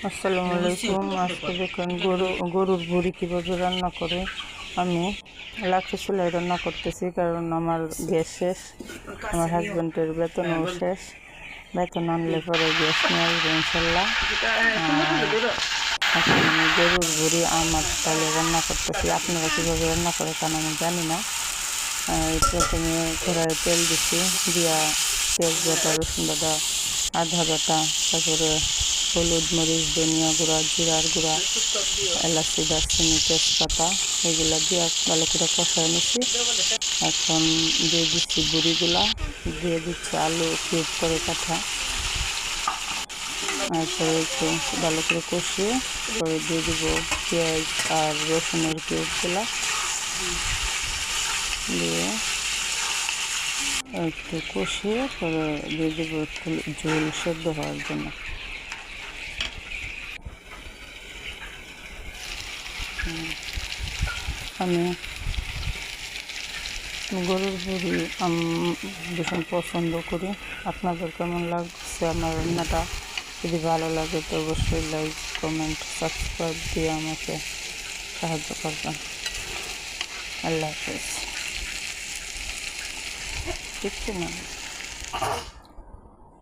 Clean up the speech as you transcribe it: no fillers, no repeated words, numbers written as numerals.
আসসালামু আলাইকুম। আজকে দেখুন গরুর ভুঁড়ি কীভাবে রান্না করে। আমি লাকড়ি চুলায় রান্না করতেছি, কারণ আমার গ্যাস শেষ, আমার হাজব্যান্ডের বেতনও শেষ। বেতন আনলে পরে গ্যাস নিয়ে আসবো ইনশাল্লাহ। এখন আমি গরুর ভুঁড়ি আমার স্টাইলে রান্না করতেছি। আপনারা কীভাবে রান্না করে কারণ আমি জানি না। প্রথমে কড়াইয়ে তেল দিচ্ছি, দিয়া পেঁয়াজ বাটা, রসুন বাটা, আদা বাটা, তারপরে হলুদ, মরিচ, ধনিয়া গুঁড়া, জিরার গুঁড়া, এলাচি, দারচিনি, তেজপাতা এগুলো দিয়ে ভালো করে কষায় নিচ্ছি। এখন দিয়ে দিচ্ছি বুড়িগুলা, দিয়ে দিচ্ছি আলু কিউব করে কাটা। তারপরে একটু ভালো করে কষিয়ে পরে দিয়ে দিব পেঁয়াজ আর রসুনের কিউবগুলা, দিয়ে একটু কষিয়ে পরে দিয়ে দেবো একটু ঝোল সেদ্ধ হওয়ার জন্য। আমি গরুর ভুঁড়ি ভীষণ পছন্দ করি। আপনাদের কেমন লাগছে আমার রান্নাটা? যদি ভালো লাগে তো অবশ্যই লাইক, কমেন্ট, সাবস্ক্রাইব দিয়ে আমাকে সাহায্য করবেন। আল্লাহ হাফেজ। ঠিক না?